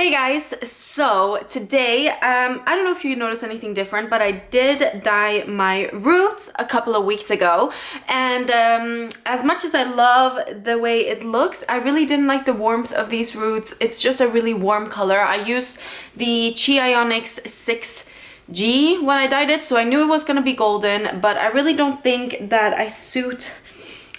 Hey guys, so today, I don't know if you noticed anything different, but I did dye my roots a couple of weeks ago, and as much as I love the way it looks, I really didn't like the warmth of these roots. It's just a really warm color. I used the Ionics 6G when I dyed it, so I knew it was gonna be golden, but I really don't think that I suit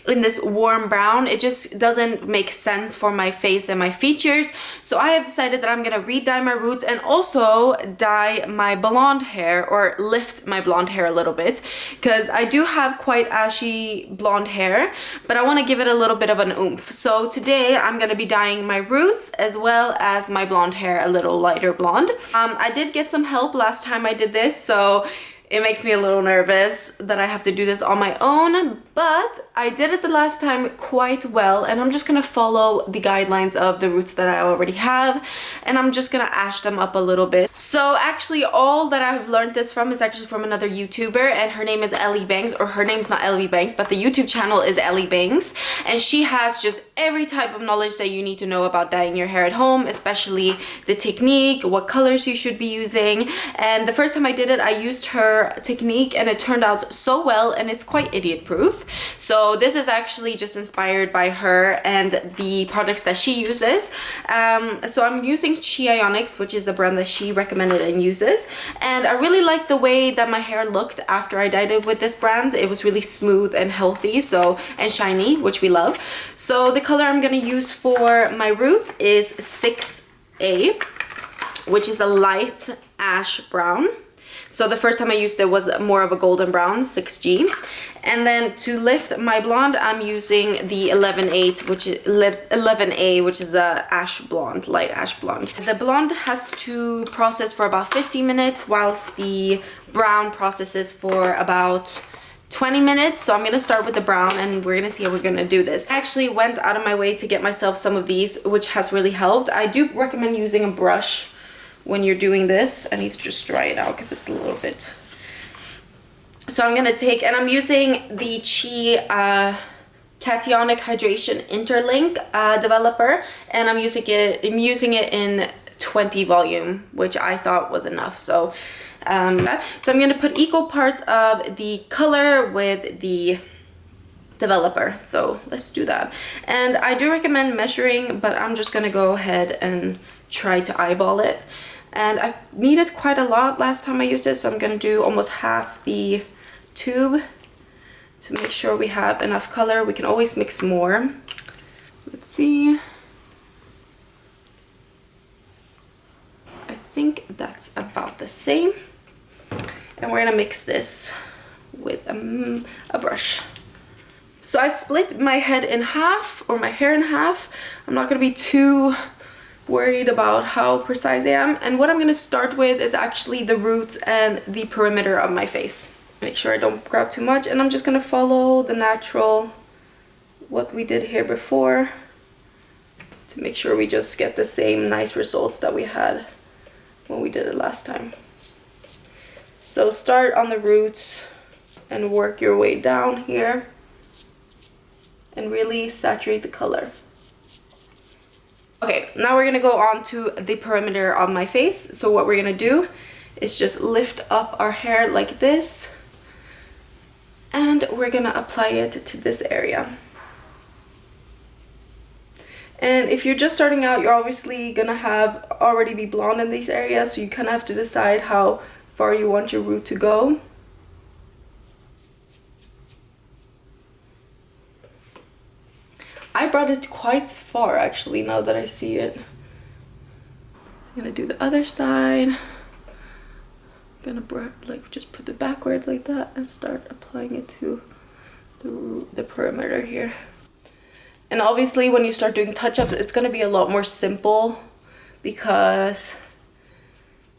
in this warm brown. It just doesn't make sense for my face and my features. So I have decided that I'm gonna re-dye my roots and also dye my blonde hair, or lift my blonde hair a little bit, because I do have quite ashy blonde hair, but I want to give it a little bit of an oomph. So today I'm gonna be dyeing my roots as well as my blonde hair a little lighter blonde. I did get some help last time I did this, so it makes me a little nervous that I have to do this on my own, but I did it the last time quite well, and I'm just gonna follow the guidelines of the roots that I already have, and I'm just gonna ash them up a little bit. So actually all that I've learned this from is actually from another YouTuber, and her name is Ellie Banks, or her name's not Ellie Banks, but the YouTube channel is Ellie Banks, and she has just every type of knowledge that you need to know about dyeing your hair at home, especially the technique, what colors you should be using. And the first time I did it, I used her technique and it turned out so well, and it's quite idiot proof. So this is actually just inspired by her and the products that she uses. So I'm using Ionics, which is the brand that she recommended and uses, and I really like the way that my hair looked after I dyed it with this brand. It was really smooth and healthy, so, and shiny, which we love. So the color I'm gonna use for my roots is 6A, which is a light ash brown. So the first time I used it was more of a golden brown, 6G. And then to lift my blonde, I'm using the 11A, which is a ash blonde, light ash blonde. The blonde has to process for about 15 minutes, whilst the brown processes for about 20 minutes. So I'm gonna start with the brown, and we're gonna see how we're gonna do this. I actually went out of my way to get myself some of these, which has really helped. I do recommend using a brush when you're doing this. I need to just dry it out because it's a little bit. So I'm gonna take, and I'm using the Cationic Hydration Interlink developer, and I'm using it in 20 volume, which I thought was enough. So I'm gonna put equal parts of the color with the developer. So let's do that. And I do recommend measuring, but I'm just gonna go ahead and try to eyeball it. And I needed quite a lot last time I used it, so I'm gonna do almost half the tube to make sure we have enough color. We can always mix more. Let's see. I think that's about the same. And we're gonna mix this with a brush. So I've split my head in half, or my hair in half. I'm not gonna be too worried about how precise I am, and what I'm gonna start with is actually the roots and the perimeter of my face. Make sure I don't grab too much, and I'm just gonna follow the natural, what we did here before, to make sure we just get the same nice results that we had when we did it last time. So start on the roots and work your way down here and really saturate the color. Okay, now we're gonna go on to the perimeter of my face. So what we're gonna do is just lift up our hair like this, and we're gonna apply it to this area. And if you're just starting out, you're obviously gonna already be blonde in these areas, so you kind of have to decide how far you want your root to go. I brought it quite far actually, now that I see it. I'm gonna do the other side. I'm gonna just put it backwards like that and start applying it to the perimeter here. And obviously when you start doing touch-ups, it's gonna be a lot more simple because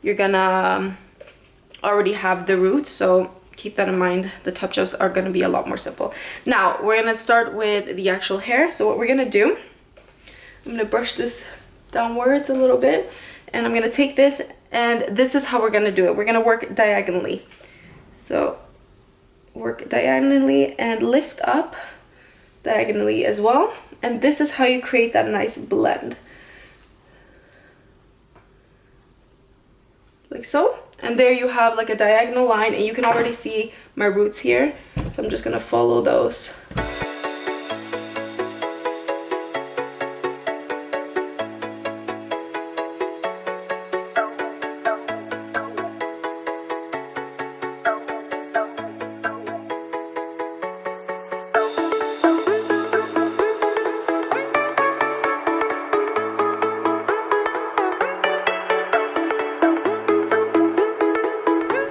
you're gonna already have the roots, so keep that in mind. The touch-ups are going to be a lot more simple. Now we're going to start with the actual hair. So what we're going to do, I'm going to brush this downwards a little bit, and I'm going to take this, and this is how we're going to do it. We're going to work diagonally. So work diagonally and lift up diagonally as well, and this is how you create that nice blend. like so. And there you have like a diagonal line, and you can already see my roots here. So I'm just gonna follow those.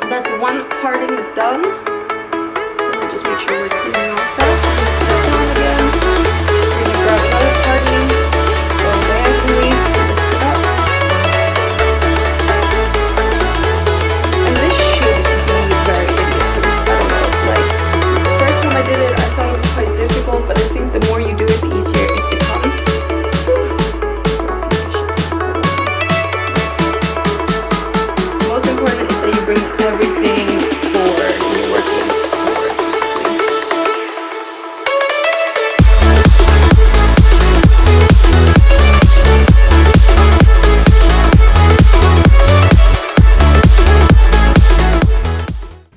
That's one parting done. Let me just make sure we're cleaning off that. Down again. We're gonna grab another parting. Go diagonally. Lift it up. And this should be very easy. I don't know. Like the first time I did it, I thought it was quite difficult, but I think the more you do it, the easier it becomes. Most important is that you bring everything forward when you're working forward.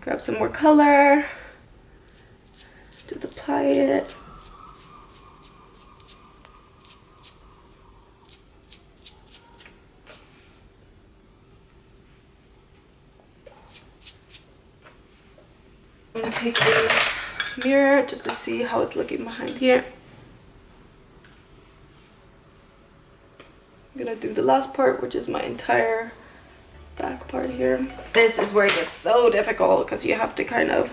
Grab some more color. Just apply it. I'm gonna take the mirror just to see how it's looking behind here. I'm gonna do the last part, which is my entire back part here. This is where it gets so difficult because you have to kind of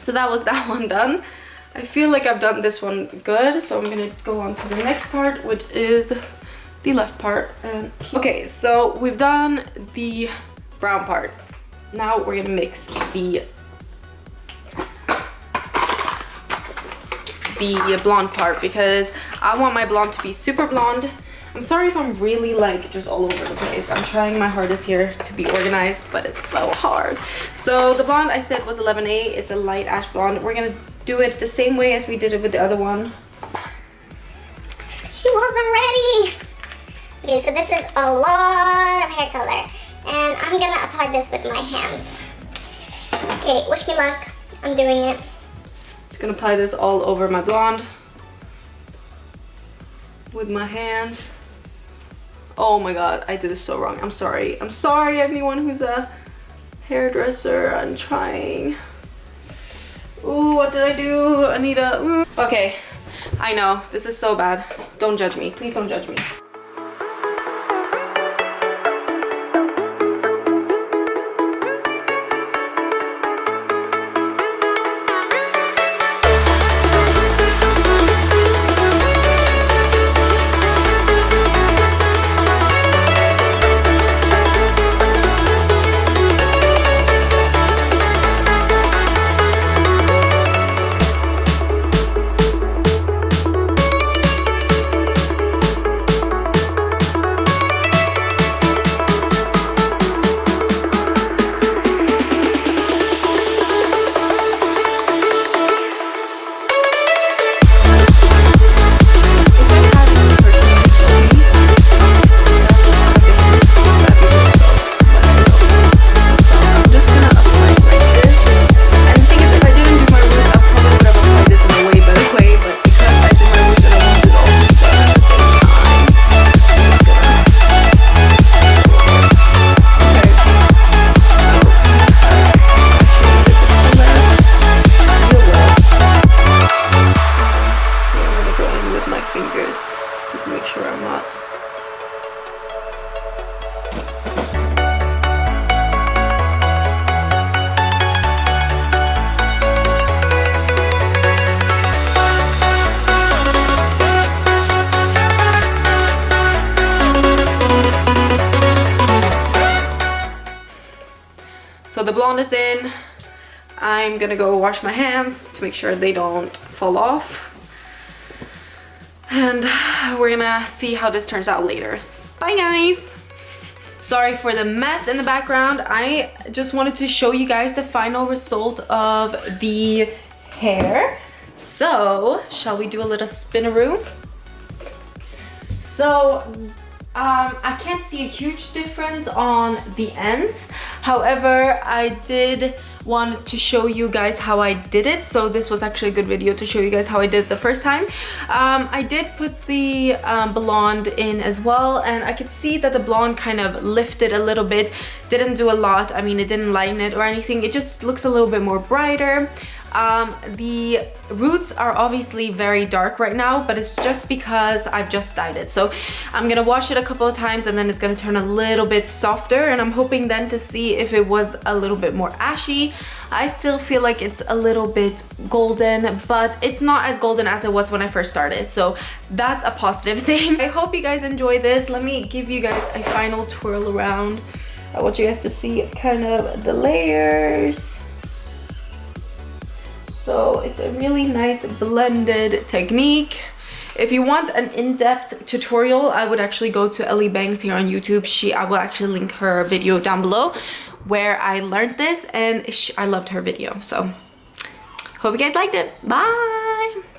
so that was that one done. I feel like I've done this one good, so I'm gonna go on to the next part, which is the left part. And okay, so we've done the brown part. Now we're gonna mix the blonde part because I want my blonde to be super blonde. I'm sorry if I'm really like just all over the place. I'm trying my hardest here to be organized, but it's so hard. So the blonde I said was 11A. It's a light ash blonde. We're gonna do it the same way as we did it with the other one. She wasn't ready. Okay, so this is a lot of hair color, and I'm gonna apply this with my hands. Okay, wish me luck. I'm doing it. Just gonna apply this all over my blonde with my hands. Oh my god, I did this so wrong. I'm sorry. I'm sorry, anyone who's a hairdresser. I'm trying. Ooh, what did I do, Anita? Okay, I know. This is so bad. Don't judge me. Please don't judge me. So the blonde is in. I'm gonna go wash my hands to make sure they don't fall off. And we're gonna see how this turns out later. Bye guys! Sorry for the mess in the background. I just wanted to show you guys the final result of the hair. So, shall we do a little spinaroo? So, I can't see a huge difference on the ends. However, I did want to show you guys how I did it. So this was actually a good video to show you guys how I did it the first time. I did put the blonde in as well, and I could see that the blonde kind of lifted a little bit. Didn't do a lot. I mean, it didn't lighten it or anything. It just looks a little bit more brighter. The roots are obviously very dark right now, but it's just because I've just dyed it. So I'm gonna wash it a couple of times and then it's gonna turn a little bit softer, and I'm hoping then to see if it was a little bit more ashy. I still feel like it's a little bit golden, but it's not as golden as it was when I first started. So that's a positive thing. I hope you guys enjoy this. Let me give you guys a final twirl around. I want you guys to see kind of the layers. So it's a really nice blended technique. If you want an in-depth tutorial, I would actually go to Ellie Banks here on YouTube. I will actually link her video down below where I learned this, and I loved her video. So hope you guys liked it. Bye!